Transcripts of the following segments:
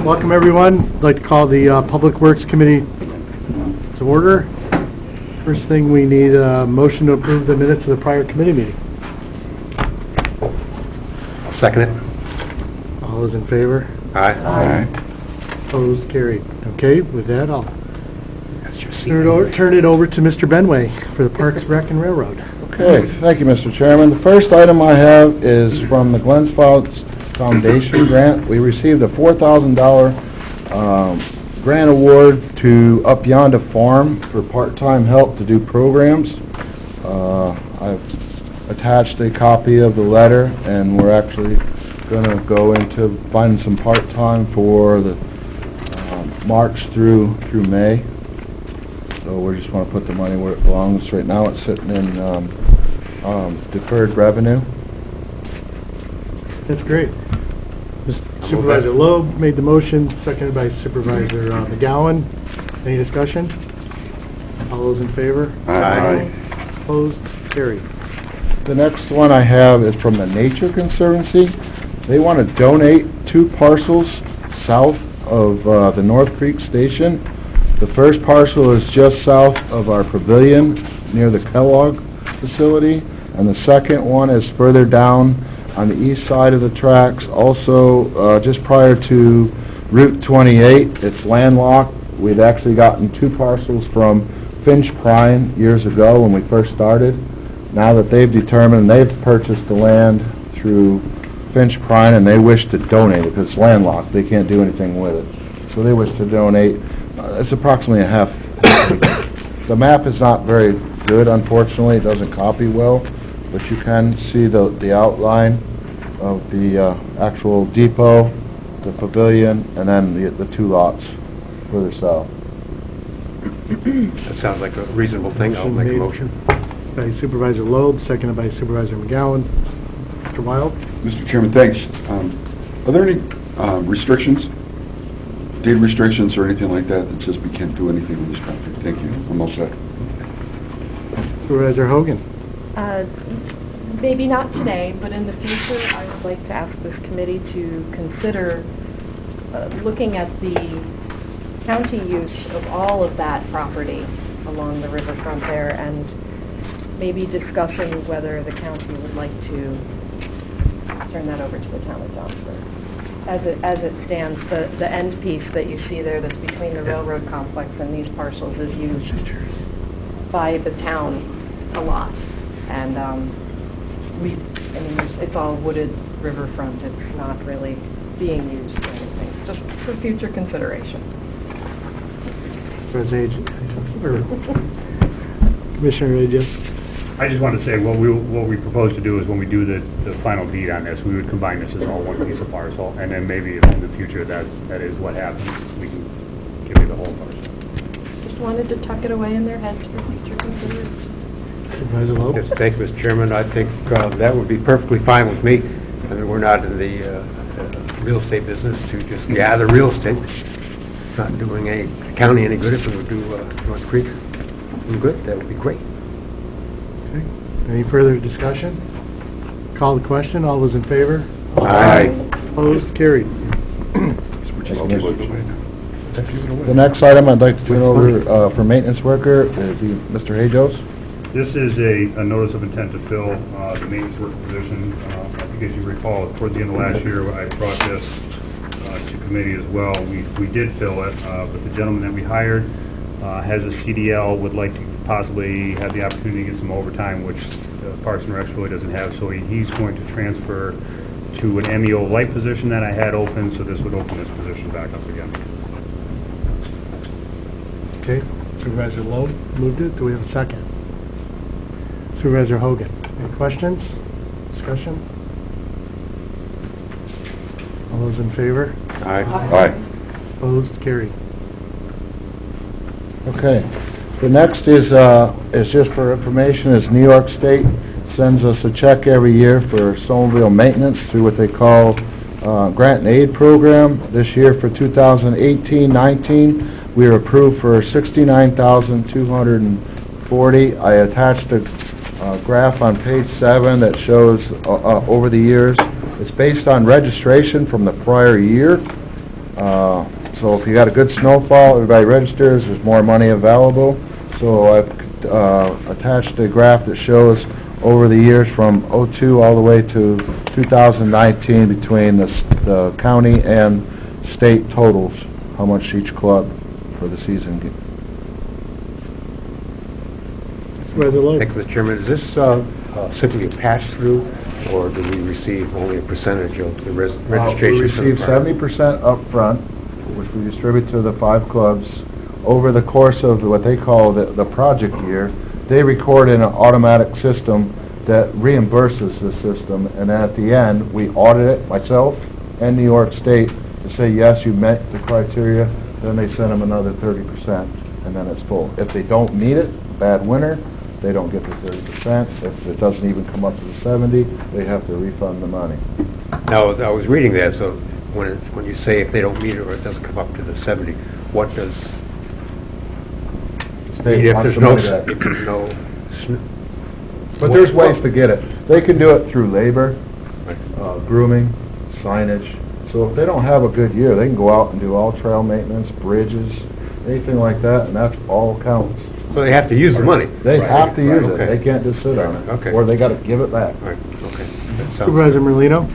Welcome everyone. I'd like to call the Public Works Committee to order. First thing, we need a motion to approve the minutes of the prior committee meeting. I'll second it. All those in favor? Aye. Aye. Opposed? Carried. Okay, with that, I'll turn it over to Mr. Benway for the Parks, Rec, and Railroad. Okay, thank you, Mr. Chairman. The first item I have is from the Glen Spouts Foundation grant. We received a $4,000 grant award to Up Yonder Farm for part-time help to do programs. I've attached a copy of the letter, and we're actually going to go into finding some part-time for the March through May. So we just want to put the money where it belongs. Right now it's sitting in deferred revenue. That's great. Supervisor Loeb made the motion, seconded by Supervisor McGowan. Any discussion? All those in favor? Aye. Opposed? Carried. The next one I have is from the Nature Conservancy. They want to donate 2 parcels south of the North Creek Station. The first parcel is just south of our pavilion near the Kellogg facility, and the second one is further down on the east side of the tracks, also just prior to Route 28. It's landlocked. We'd actually gotten 2 parcels from Finch Prine years ago when we first started. Now that they've determined they've purchased the land through Finch Prine and they wish to donate it because it's landlocked, they can't do anything with it. So they wish to donate. It's approximately a half. The map is not very good, unfortunately. It doesn't copy well, but you can see the outline of the actual depot, the pavilion, and then the 2 lots further south. That sounds like a reasonable thing. I'll make a motion. By Supervisor Loeb, seconded by Supervisor McGowan. Mr. Wild? Mr. Chairman, thanks. Are there any restrictions, deed restrictions or anything like that that says we can't do anything with this property? Thank you. I'm all set. Supervisor Hogan? Maybe not today, but in the future, I would like to ask this committee to consider looking at the county use of all of that property along the riverfront there, and maybe discussing whether the county would like to turn that over to the town of Johnsburg. As it stands, the end piece that you see there that's between the railroad complex and these parcels is used by the town a lot. And it's all wooded riverfront. It's not really being used for anything, just for future consideration. Commissioner Aegis? I just want to say what we propose to do is when we do the final deed on this, we would combine this as all one piece of parcel, and then maybe if in the future that is what happens, we can give you the whole parcel. Just wanted to tuck it away in their heads for future consideration. Supervisor Loeb? Yes, thank you, Mr. Chairman. I think that would be perfectly fine with me. I mean, we're not in the real estate business to just gather real estate. It's not doing the county any good if we would do North Creek. Good, that would be great. Okay. Any further discussion? Call the question. All those in favor? Aye. Opposed? Carried. The next item I'd like to turn over for maintenance worker is Mr. Hazardous. This is a notice of intent to fill the maintenance worker position. I think as you recall, toward the end of last year, I brought this to committee as well. We did fill it, but the gentleman that we hired has a CDL, would like to possibly have the opportunity to get some overtime, which Parks and Rec really doesn't have, so he's going to transfer to an Meo Light position that I had open, so this would open this position back up again. Okay. Supervisor Loeb moved it. Do we have a second? Supervisor Hogan. Any questions? Discussion? All those in favor? Aye. Aye. Opposed? Carried. Okay. The next is just for information, is New York State sends us a check every year for snowmobile maintenance through what they call grant and aid program. This year for 2018-19, we are approved for $69,240. I attached a graph on page 7 that shows over the years. It's based on registration from the prior year. So if you got a good snowfall, everybody registers, there's more money available. So I've attached a graph that shows over the years from '02 all the way to 2019 between the county and state totals, how much each club for the season gets. Supervisor Loeb? Thank you, Mr. Chairman. Is this simply a pass-through, or do we receive only a percentage of the registration? We receive 70% up front, which we distribute to the 5 clubs. Over the course of what they call the project year, they record in an automatic system that reimburses the system, and at the end, we audit it, myself and New York State, to say, yes, you met the criteria, then they send them another 30%, and then it's full. If they don't meet it, bad winter, they don't get the 30%. If it doesn't even come up to the 70, they have to refund the money. Now, I was reading that, so when you say if they don't meet it or it doesn't come up to the 70, what does... State if wants there's the no, money back. if there's no... But there's ways to get it. They can do it through labor, grooming, signage. So if they don't have a good year, they can go out and do all trail maintenance, bridges, anything like that, and that's all counts. So they have to use the money? They have to use it. Okay. They can't just sit on it. Okay. Or they gotta give it back. Right, okay. That sounds- Supervisor Merlino?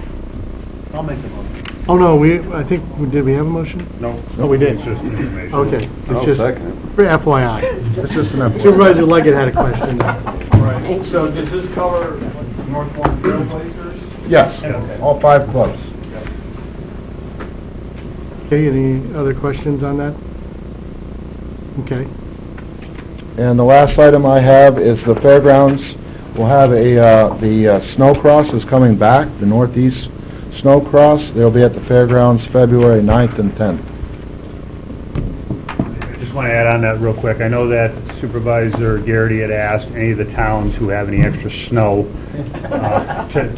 I'll make the motion. Oh, no, I think, did we have a motion? No. Oh, we did. It's just information. Okay. I'll It's just second it. for FYI. It's just an FYI. Supervisor Leggett had a question. Right, so does this cover North Point Trailblazers? Yes, all 5 clubs. Okay, any other questions on that? Okay. And the last item I have is the Fairgrounds will have the snow cross is coming back, the Northeast Snow Cross. They'll be at the Fairgrounds February 9th and 10th. I just want to add on that real quick. I know that Supervisor Garrity had asked any of the towns who have any extra snow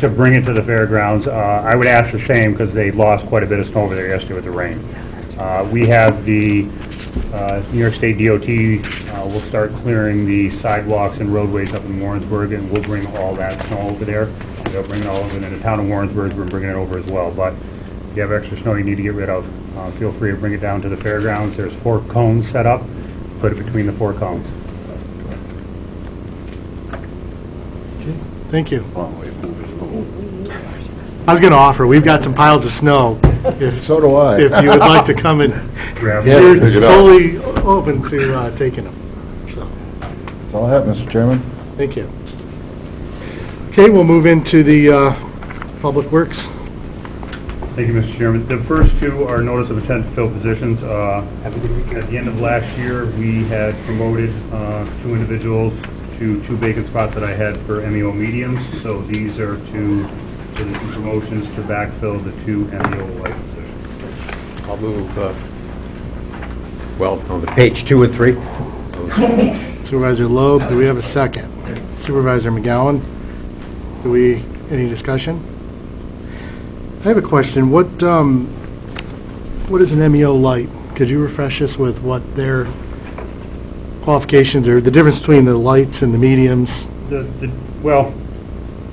to bring it to the fairgrounds. I would ask the same because they lost quite a bit of snow over there yesterday with the rain. We have the New York State DOT will start clearing the sidewalks and roadways up in Warrensburg, and we'll bring all that snow over there. They'll bring it all over, and then the town of Warrensburg, we're bringing it over as well. But if you have extra snow you need to get rid of, feel free to bring it down to the fairgrounds. There's 4 cones set up. Put it between the 4 cones. Okay, thank you. I was going to offer, we've got some piles of snow. If So do I. If you would like to come and, Grab Yeah, you're pick it up. fully open to taking them. So, That's all I have, Mr. Chairman. thank you. Okay, we'll move into the Public Works. Thank you, Mr. Chairman. The first 2 are notice of intent to fill positions. At the end of last year, we had promoted 2 individuals to 2 vacant spots that I had for MEO mediums. So these are the 2 promotions to backfill the 2 MEO light positions. I'll move, well, on the page 2 and 3. Supervisor Loeb, do we have a second? Supervisor McGowan, any discussion? I have a question. What is an MEO Light? Could you refresh us with what their qualifications are, the difference between the lights and the mediums? Well,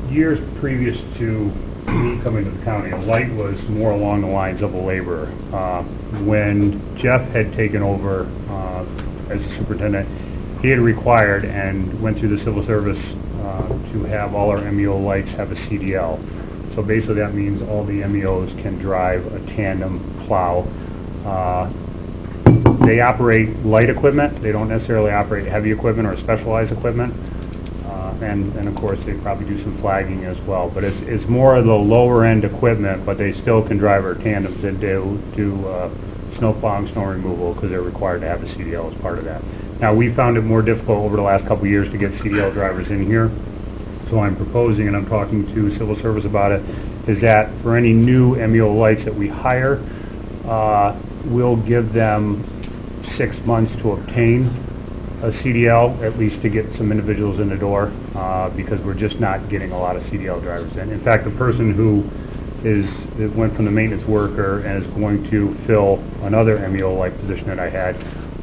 years previous to me coming to the county, a light was more along the lines of a laborer. When Jeff had taken over as the superintendent, he had required and went through the civil service to have all our MEO lights have a CDL. So basically that means all the MEOs can drive a tandem plow. They operate light equipment. They don't necessarily operate heavy equipment or specialized equipment. And of course they probably do some flagging as well. But it's more of the lower end equipment, but they still can drive our tandems and do snow plowing, snow removal, because they're required to have a CDL as part of that. Now, we found it more difficult over the last couple of years to get CDL drivers in here. So I'm proposing, and I'm talking to Civil Service about it, is that for any new MEO lights that we hire, we'll give them 6 months to obtain a CDL, at least to get some individuals in the door, because we're just not getting a lot of CDL drivers in. In fact, the person who went from the maintenance worker and is going to fill another MEO light position that I had,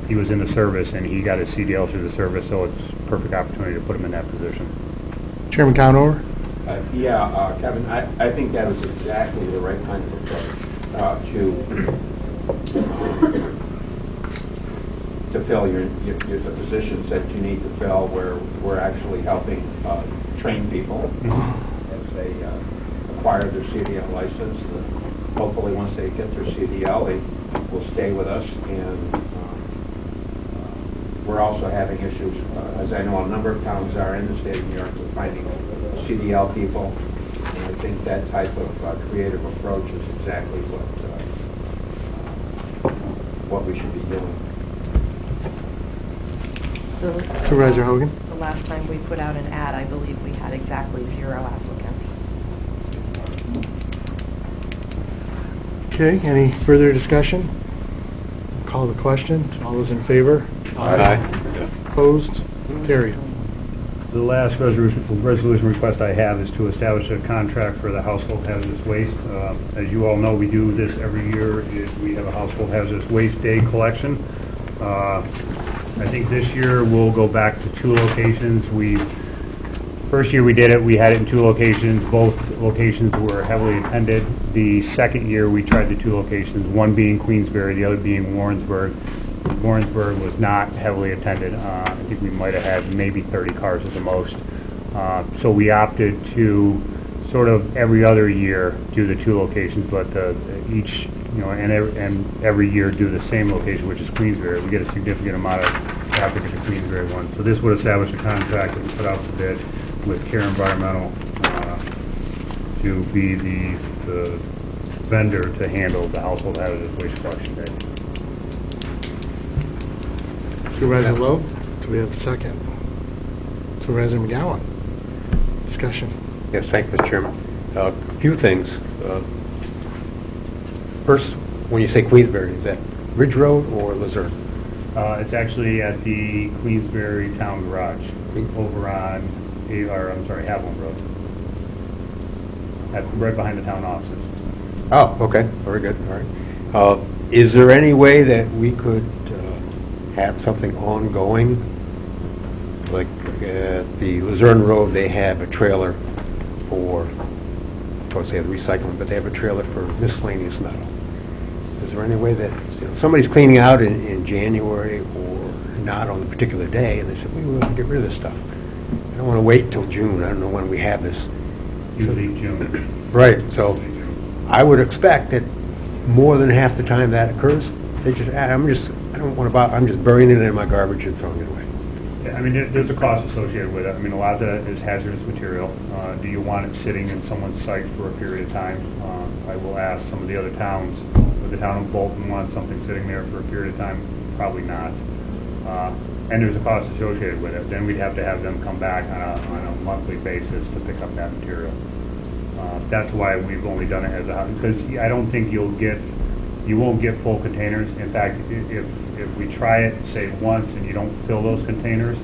he was in the service and he got his CDL through the service, so it's a perfect opportunity to put him in that position. Chairman Conover? Kevin, I think that is exactly the right kind of approach to to fill the positions that you need to fill, where we're actually helping train people as they acquire their CDL license. Hopefully, once they get their CDL, they will stay with us. And we're also having issues, as I know a number of towns are in the state of New York, with finding CDL people. And I think that type of creative approach is exactly what we should be doing. Supervisor Hogan? The last time we put out an ad, I believe we had exactly 0 applicants. Okay, any further discussion? Call the question. All those in favor? Aye. Opposed? Carried. The last resolution request I have is to establish a contract for the household hazardous waste. As you all know, we do this every year. We have a household hazardous waste day collection. I think this year we'll go back to 2 locations. First year we did it, we had it in 2 locations. Both locations were heavily attended. The second year we tried the 2 locations, one being Queensbury, the other being Warrensburg. Warrensburg was not heavily attended. I think we might have had maybe 30 cars at the most. So we opted to sort of every other year do the 2 locations, but each, and every year do the same location, which is Queensbury. We get a significant amount of traffic at the Queensbury one. So this would establish a contract that we put out to bid with Care Environmental to be the vendor to handle the household hazardous waste collection day. Supervisor Loeb, do we have a second? Supervisor McGowan? Discussion. Yes, thank you, Mr. Chairman. A few things. First, when you say Queensbury, is that Ridge Road or Luzerne? It's actually at the Queensbury Town Garage over on Haviland Road. Right behind the town offices. Oh, okay, very good, all right. Is there any way that we could have something ongoing? Like at the Luzerne Road, they have a trailer for, of course they have recycling, but they have a trailer for miscellaneous metal. Is there any way that somebody's cleaning out in January or not on a particular day, and they said, we want to get rid of this stuff. I don't want to wait till June. I don't know when we have this. Usually June. Right, so I would expect that more than half the time that occurs, they just, I'm just burying it in my garbage and throwing it away. Yeah, I mean, there's a cost associated with it. I mean, a lot of that is hazardous material. Do you want it sitting in someone's site for a period of time? I will ask some of the other towns. Would the town of Bolton want something sitting there for a period of time? Probably not. And there's a cost associated with it. Then we'd have to have them come back on a monthly basis to pick up that material. That's why we've only done it as a, because I don't think you won't get full containers. In fact, if we try it, say once, and you don't fill those containers,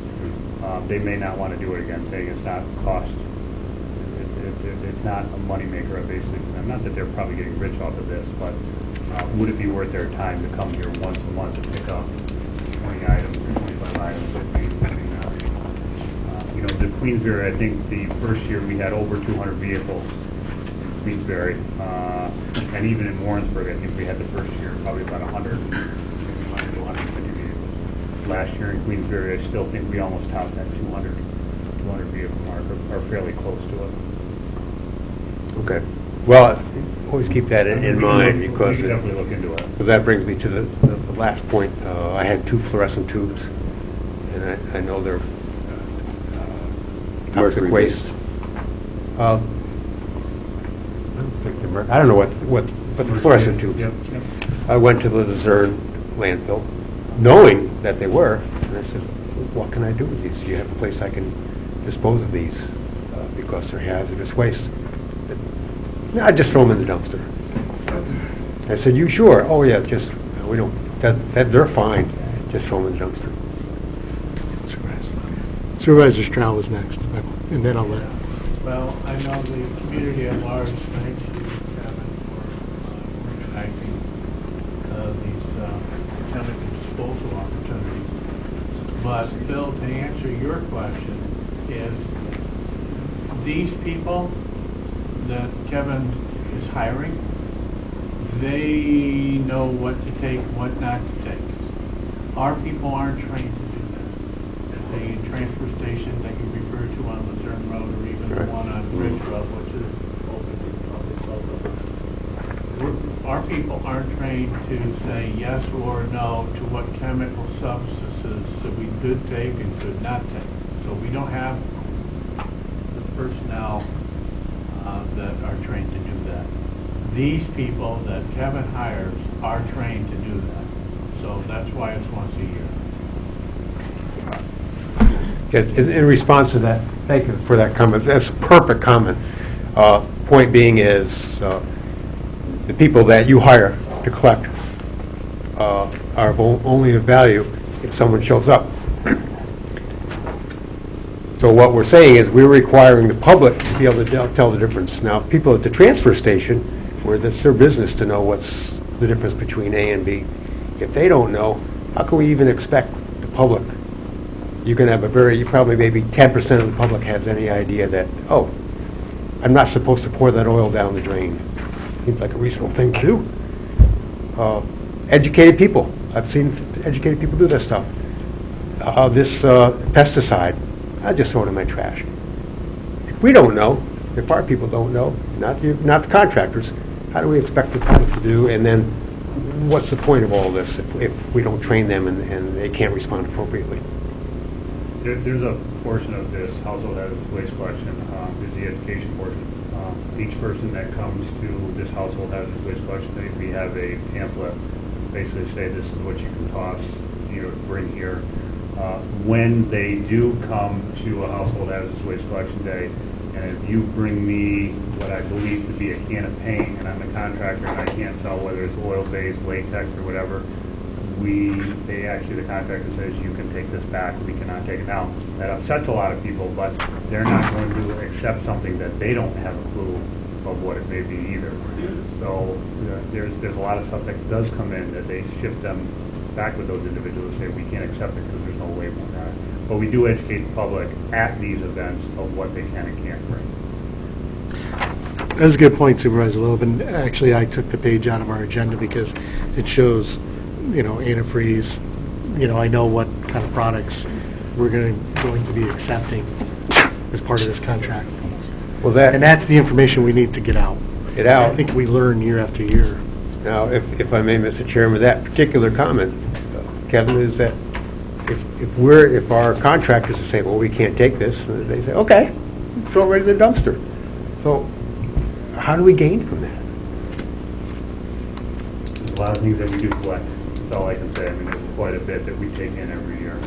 they may not want to do it again, saying it's not cost. It's not a moneymaker, basically. Not that they're probably getting rich off of this, but would it be worth their time to come here once a month to pick up 20 items or 25 items? The Queensbury, I think the first year we had over 200 vehicles in Queensbury, and even in Warrensburg, I think we had the first year probably about 100 to 150 vehicles. Last year in Queensbury, I still think we almost topped that 200 vehicle mark, or fairly close to it. Okay. Well, always keep that in mind, because we can definitely look into it. So that brings me to the last point. I had 2 fluorescent tubes, and I know they're toxic waste. I don't think they're. I don't know what the fluorescent tubes. Yep. I went to the Luzerne landfill, knowing that they were, and I said, "What can I do with these? Do you have a place I can dispose of these because they're hazardous waste?" No, I just throw them in the dumpster. I said, "You sure?" "Oh yeah, just we don't. That they're fine. Just throw them in the dumpster." Supervisor Stroud was next, and then I'll let. Well, I know the community at large thanks you, Kevin, for organizing these chemical disposal opportunities. But Bill, to answer your question, is these people that Kevin is hiring, they know what to take, what not to take. Our people aren't trained to do that. At the transfer station that you refer to on Luzerne Road, or even the one on Ridge Road, which is open to the public. Our people aren't trained to say yes or no to what chemical substances that we could take and could not take. So we don't have the personnel that are trained to do that. These people that Kevin hires are trained to do that. So that's why it's once a year. In response to that, thank you for that comment. That's a perfect comment. Point being is, the people that you hire to collect are only of value if someone shows up. So what we're saying is we're requiring the public to be able to tell the difference. Now, people at the transfer station, where it's their business to know what's the difference between A and B, if they don't know, how can we even expect the public? You can have probably maybe 10% of the public has any idea that, oh, I'm not supposed to pour that oil down the drain. Seems like a reasonable thing to do. Educated people. I've seen educated people do this stuff. This pesticide, I just throw it in my trash. If we don't know, if our people don't know, not the contractors, how do we expect the public to do? And then what's the point of all this if we don't train them and they can't respond appropriately? There's a portion of this household hazardous waste collection is the education portion. Each person that comes to this household hazardous waste collection, we have a pamphlet basically say this is what you can toss, bring here. When they do come to a household hazardous waste collection day, and if you bring me what I believe to be a can of paint, and I'm a contractor and I can't tell whether it's oil-based, latex, or whatever, the contractor says you can take this back, we cannot take it now. That upsets a lot of people, but they're not going to accept something that they don't have a clue of what it may be either. So there's a lot of stuff that does come in that they shift them back with those individuals and say we can't accept it because there's no label on that. But we do educate the public at these events of what they can and can't bring. That's a good point, Supervisor Loeb, and actually I took the page out of our agenda because it shows, antifreeze, I know what kind of products we're going to be accepting as part of this contract. Well, And that's the information we need to get out. I think we learn year after year. Now, if I may, Mr. Chairman, that particular comment, Kevin, is that if our contractors say, well, we can't take this, they say, okay, throw it right in the dumpster. So, how do we gain from that? There's a lot of things that we do collect. That's all I can say. I mean, there's quite a bit that we take in every year.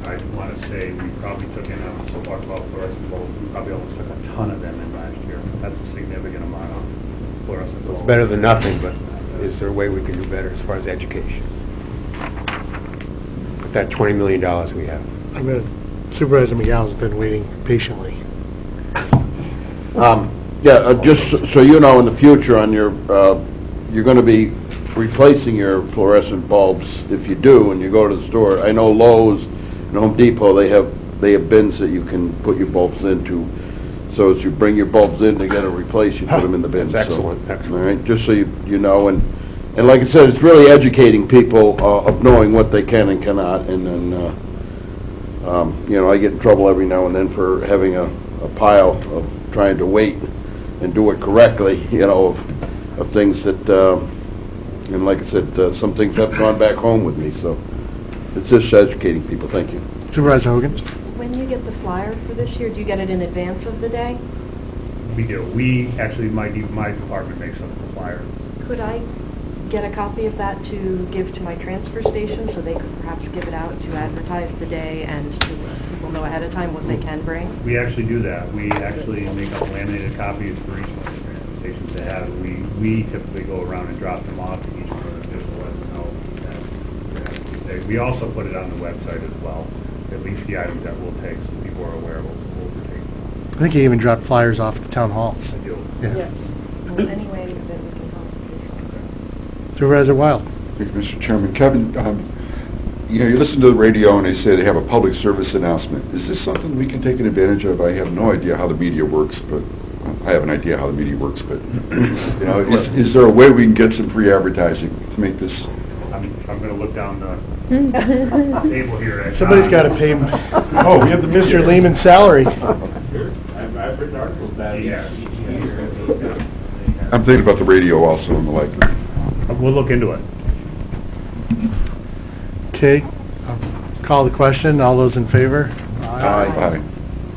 I want to say we probably took in, so far about fluorescent bulbs, we probably almost took a ton of them in last year. That's a significant amount of fluorescent bulbs. It's better than nothing, but is there a way we can do better as far as education? With that $20 million we have. Supervisor McGowan's been waiting patiently. Just so you know, in the future on your, you're going to be replacing your fluorescent bulbs. If you do, and you go to the store, I know Lowe's and Home Depot, they have bins that you can put your bulbs into. So as you bring your bulbs in, they got to replace, you put them in the bin. That's excellent. All right, just so you know, and like I said, it's really educating people of knowing what they can and cannot, and then, I get in trouble every now and then for having a pile of trying to wait and do it correctly, of things that, and like I said, some things have gone back home with me, so it's just educating people. Thank you. Supervisor Hogan? When you get the flyer for this year, do you get it in advance of the day? We do. My department makes up the flyer. Could I get a copy of that to give to my transfer station so they could perhaps give it out to advertise the day and to let people know ahead of time what they can bring? We actually do that. We actually make up laminated copies for each one of the transfer stations to have. We typically go around and drop them off to each one of them just to let them know that we also put it on the website as well, at least the items that we'll take so people are aware of what we're taking. I think you even dropped flyers off at the town hall. I do. Yeah. Yes. Well, anyway, then we can help. Supervisor Wild? Thank you, Mr. Chairman. Kevin, you listen to the radio and they say they have a public service announcement. Is this something we can take advantage of? I have no idea how the media works, but I have an idea how the media works, but, you know, is there a way we can get some free advertising to make this? I'm gonna look down the table here. at Somebody's got to pay, oh, we have the Mr. Lehman salary. I've written articles about it. Yeah. I'm thinking about the radio also and the like. We'll look into it. Okay, call the question. All those in favor? Aye.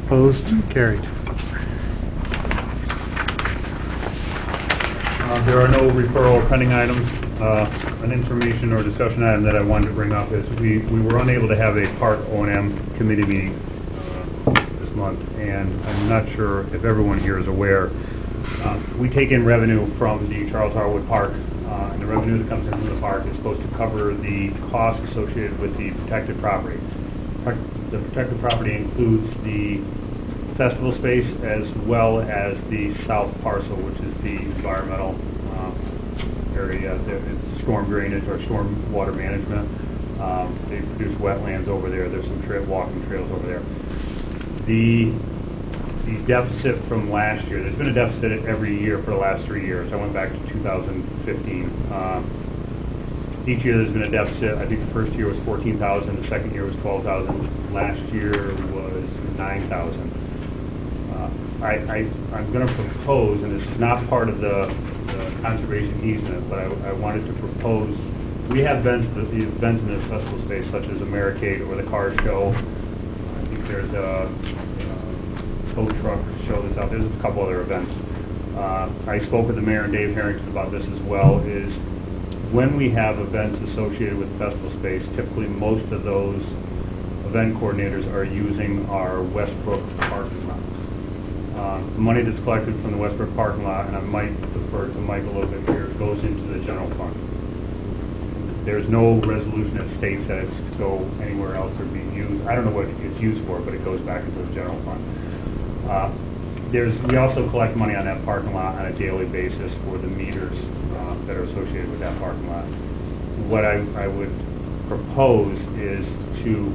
Opposed? Carried. There are no referral pending items. An information or discussion item that I wanted to bring up is we were unable to have a park O&M committee meeting this month, and I'm not sure if everyone here is aware. We take in revenue from the Charles Harwood Park, and the revenue that comes in from the park is supposed to cover the costs associated with the protected property. The protected property includes the festival space as well as the south parcel, which is the environmental area. It's storm drainage or storm water management. They produce wetlands over there. There's some walking trails over there. The deficit from last year, there's been a deficit every year for the last 3 years. I went back to 2015. Each year there's been a deficit. I think the first year was 14,000, the second year was 12,000, last year was 9,000. I'm going to propose, and this is not part of the conservation easement, but I wanted to propose, we have events in this festival space such as Americade or the car show. I think there's a tow truck show that's out there. There's a couple other events. I spoke with the mayor and Dave Harrington about this as well, is when we have events associated with festival space, typically most of those event coordinators are using our Westbrook parking lots. The money that's collected from the Westbrook parking lot, and I might defer to Mike a little bit here, goes into the general fund. There's no resolution that states that it's to go anywhere else or be used. I don't know what it's used for, but it goes back into the general fund. We also collect money on that parking lot on a daily basis for the meters that are associated with that parking lot. What I would propose is to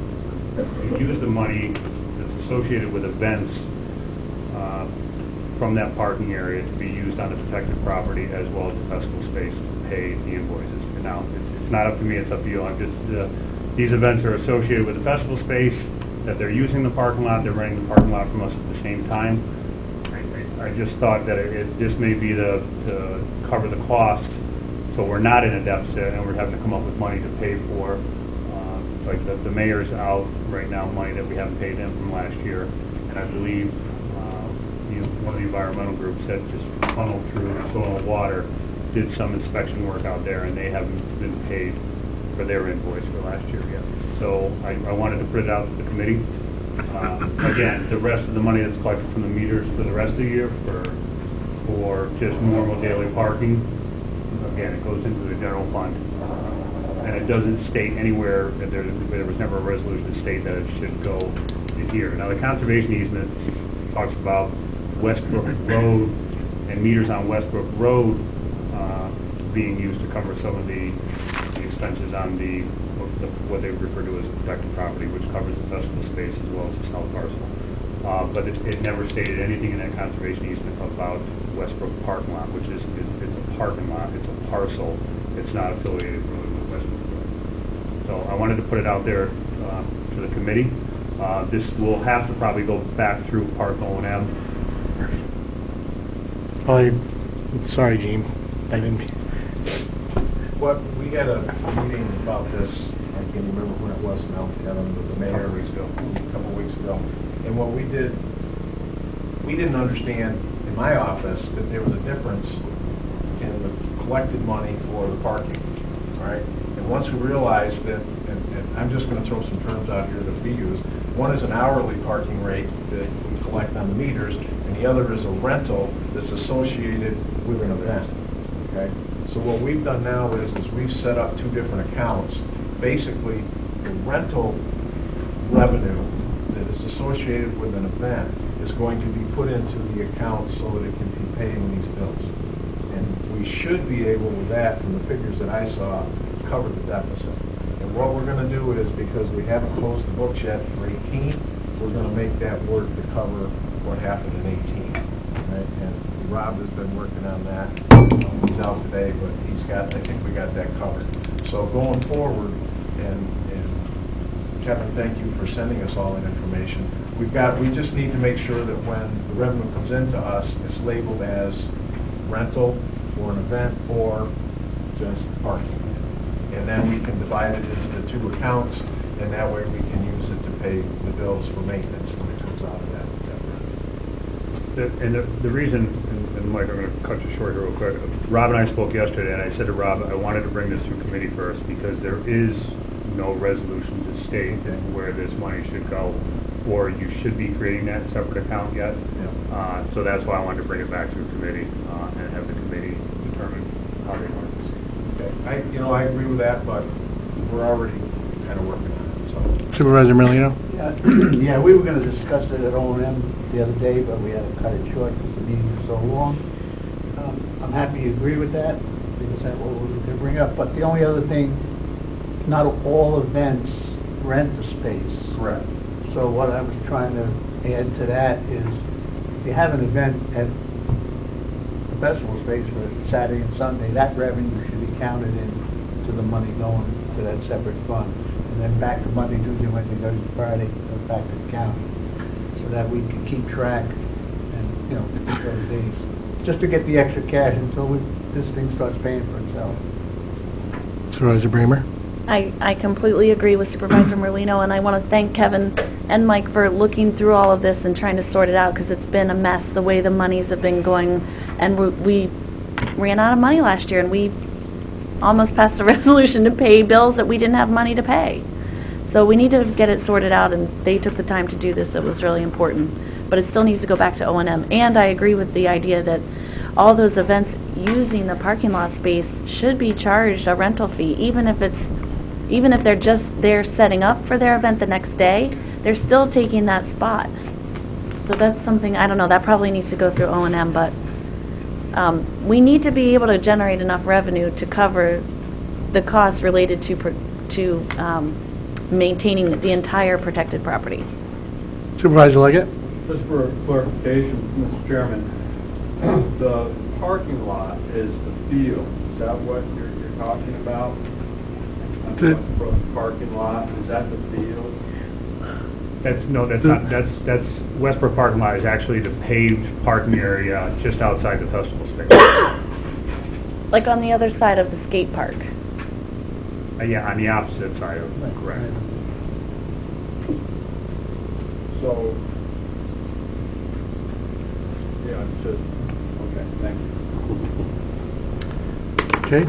use the money that's associated with events from that parking area to be used on the protected property as well as the festival space to pay the invoices. And now, it's not up to me, it's up to you. These events are associated with the festival space, that they're using the parking lot, they're renting the parking lot from us at the same time. I just thought that this may be to cover the cost, so we're not in a deficit and we're having to come up with money to pay for, like the mayor's out right now, money that we haven't paid him from last year, and I believe one of the environmental groups that just funneled through soil and water did some inspection work out there, and they haven't been paid for their invoice for last year yet. So I wanted to put it out to the committee. Again, the rest of the money that's collected from the meters for the rest of the year for just normal daily parking, again, it goes into the general fund. And it doesn't state anywhere that there was never a resolution to state that it should go in here. Now, the conservation easement talks about Westbrook Road and meters on Westbrook Road being used to cover some of the expenses on what they refer to as the protected property, which covers the festival space as well as the south parcel. But it never stated anything in that conservation easement about Westbrook parking lot, which it's a parking lot, it's a parcel, it's not affiliated really with Westbrook Road. So I wanted to put it out there to the committee. This will have to probably go back through Park O&M. Sorry, Gene. I didn't. We had a meeting about this, I can't remember when it was now, Kevin, with the mayor a couple weeks ago. And what we didn't understand in my office that there was a difference in the collected money for the parking, all right? And once we realized that, and I'm just going to throw some terms out here that we use, one is an hourly parking rate that we collect on the meters, and the other is a rental that's associated with an event, okay? So what we've done now is we've set up two different accounts. Basically, the rental revenue that is associated with an event is going to be put into the account so that it can be paying these bills. And we should be able, with that, from the figures that I saw, cover the deficit. And what we're going to do is, because we haven't closed the books yet for 18, we're going to make that work to cover what happened in 18. right? And Rob has been working on that. He's out today, but I think we got that covered. So going forward, and Kevin, thank you for sending us all that information. We just need to make sure that when the revenue comes into us, it's labeled as rental for an event or just parking. And then we can divide it into the two accounts, and that way we can use it to pay the bills for maintenance when it comes out of that. And the reason, and Mike, I'm going to cut you short here real quick. Rob and I spoke yesterday, and I said to Rob, I wanted to bring this through committee first because there is no resolution to state where this money should go, or you should be creating that separate account yet. Yeah. So that's why I wanted to bring it back to committee and have the committee determine how they want to proceed. Okay. I agree with that, but we're already kind of working on it. So. Supervisor Merlino? Yeah, we were going to discuss it at O&M the other day, but we had to cut it short because the meeting was so long. I'm happy you agree with that, because that's what we were going to bring up. But the only other thing, not all events rent the space. Correct. So what I was trying to add to that is, if you have an event at the festival space for Saturday and Sunday, that revenue should be counted into the money going to that separate fund. And then back to Monday, Tuesday, Wednesday, Thursday, Friday, goes back to the county, so that we can keep track and, those days, just to get the extra cash until this thing starts paying for itself. Supervisor Bramer? I completely agree with Supervisor Merlino, and I want to thank Kevin and Mike for looking through all of this and trying to sort it out, because it's been a mess the way the monies have been going, and we ran out of money last year, and we almost passed a resolution to pay bills that we didn't have money to pay. So we need to get it sorted out, and they took the time to do this. It was really important. But it still needs to go back to O&M. And I agree with the idea that all those events using the parking lot space should be charged a rental fee, even if they're just there setting up for their event the next day, they're still taking that spot. So that's something, I don't know, that probably needs to go through O&M, but we need to be able to generate enough revenue to cover the costs related to maintaining the entire protected property. Supervisor Leggett? Just for clarification, Mr. Chairman, the parking lot is the field. Is that what you're talking about? The parking lot, is that the field? That's not. That's Westbrook parking lot is actually the paved parking area just outside the festival space. Like on the other side of the skate park. Yeah, on the opposite side of it, correct. So, yeah, it's just, okay, thank you. Okay,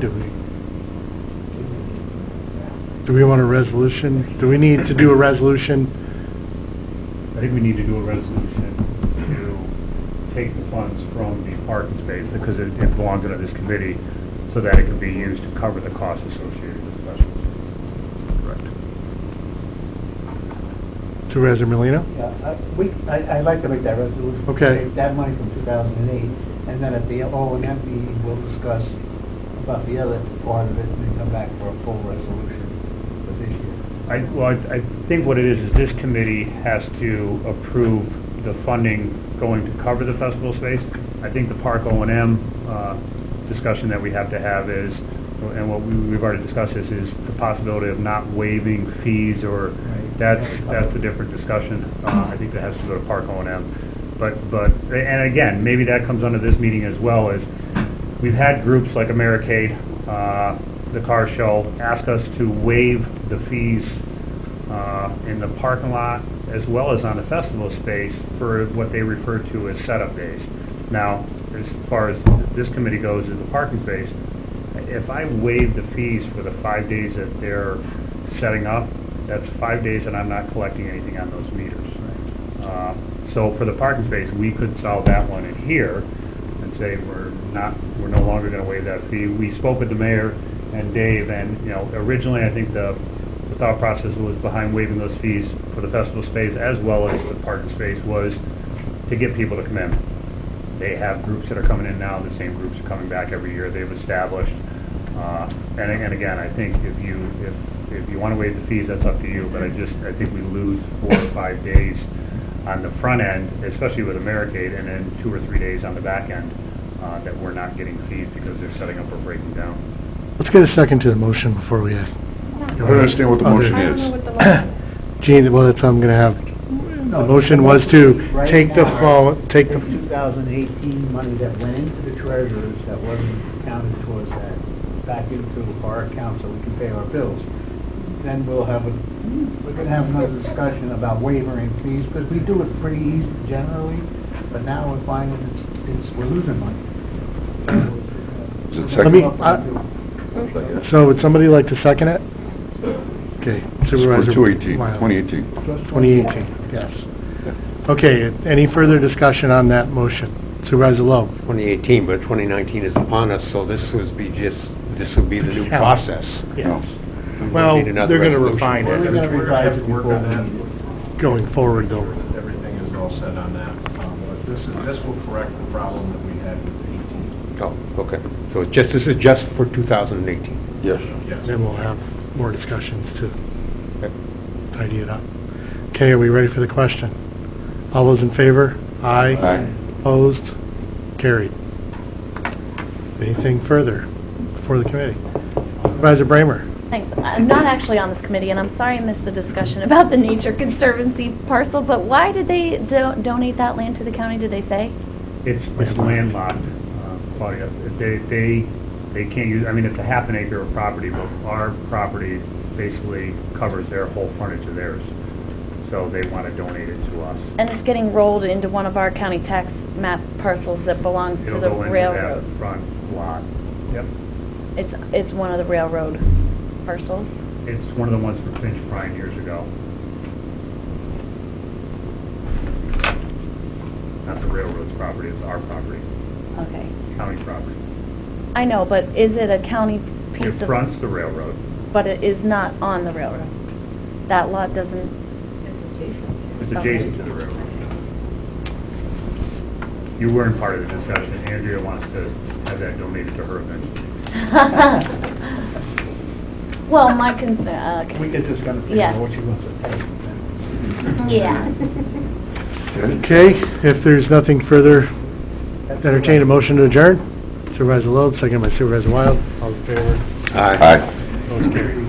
do we want a resolution? Do we need to do a resolution? I think we need to do a resolution to take the funds from the parking space, because it belongs to this committee, so that it can be used to cover the costs associated with the festival. Correct. Supervisor Merlino? Yeah, I'd like to make that resolution. Okay. Take that money from 2008, and then at the O&M meeting, we'll discuss about the other part of it, and then come back for a full resolution for this year. I think what it is this committee has to approve the funding going to cover the festival space. I think the park O&M discussion that we have to have is, and what we've already discussed this, is the possibility of not waiving fees, or that's a different discussion. I think that has to go to park O&M. But and again, maybe that comes under this meeting as well, as we've had groups like Americade, the car show, ask us to waive the fees in the parking lot as well as on the festival space for what they refer to as setup days. Now, as far as this committee goes in the parking space, if I waive the fees for the 5 days that they're setting up, that's 5 days that I'm not collecting anything on those meters. So for the parking space, we could solve that one in here and say we're no longer going to waive that fee. We spoke with the mayor and Dave, and originally I think the thought process was behind waiving those fees for the festival space as well as the parking space was to get people to come in. They have groups that are coming in now. The same groups are coming back every year. They've established. And again, I think if you want to waive the fees, that's up to you. But I think we lose 4 or 5 days on the front end, especially with Americade, and then 2 or 3 days on the back end, that we're not getting fees because they're setting up or breaking down. Let's get a second to the motion before we... I don't understand what the motion I don't know is. what the motion is. Gene, well, that's what I'm going to have. No, The motion was to right take the now, phone, take the... 2018 money that went into the treasurers that wasn't counted towards that, back into our account so we can pay our bills. Then we're gonna have another discussion about wavering fees, because we do it pretty easy generally, but now we're finding we're losing money. Is it Let me- second? So would somebody like to second it? Okay, Supervisor... For 2018, Wiley. 2018. 2018, yes. Okay, any further discussion on that motion? Supervisor Lowe? 2018, but 2019 is upon us, so this will be the new Yeah. process. Yes. We won't Well, need another they're going to resolution. refine We're it gonna revise it Work before on that. going forward, though. Everything is all set on that. But this will correct the problem that we had with 18. Oh, okay. So this is just for 2018. Yes. Yes. Then we'll have more discussions to tidy it up. Okay, are we ready for the question? All those in favor? Aye. Aye. Opposed? Carried. Anything further before the committee? Supervisor Bramer? Thanks. I'm not actually on this committee, and I'm sorry I missed the discussion about the Nature Conservancy parcel, but why did they donate that land to the county, did they say? It's landlocked, Claudia. They can't use, I mean, it's a half an acre of property, but our property basically covers their whole frontage of theirs. So they want to donate it to us. And it's getting rolled into one of our county tax map parcels that belongs to It'll the go into railroad. that front lot. Yep. It's one of the railroad parcels. It's one of the ones for Finch Prime years ago. Not the railroad's property, it's our property, Okay. county property. I know, but is it a county piece It of... fronts the railroad. But it is not on the railroad. That lot doesn't... It's adjacent to the railroad. You weren't part of the discussion. Andrea wants to have that donated to her eventually. Well, my concern... okay. We could just gonna figure Yeah. out what she wants to pay. Yeah. Okay, if there's nothing further, entertain a motion to adjourn. Supervisor Loeb, second by Supervisor Wild. All in favor? Aye. Aye. Motion carried.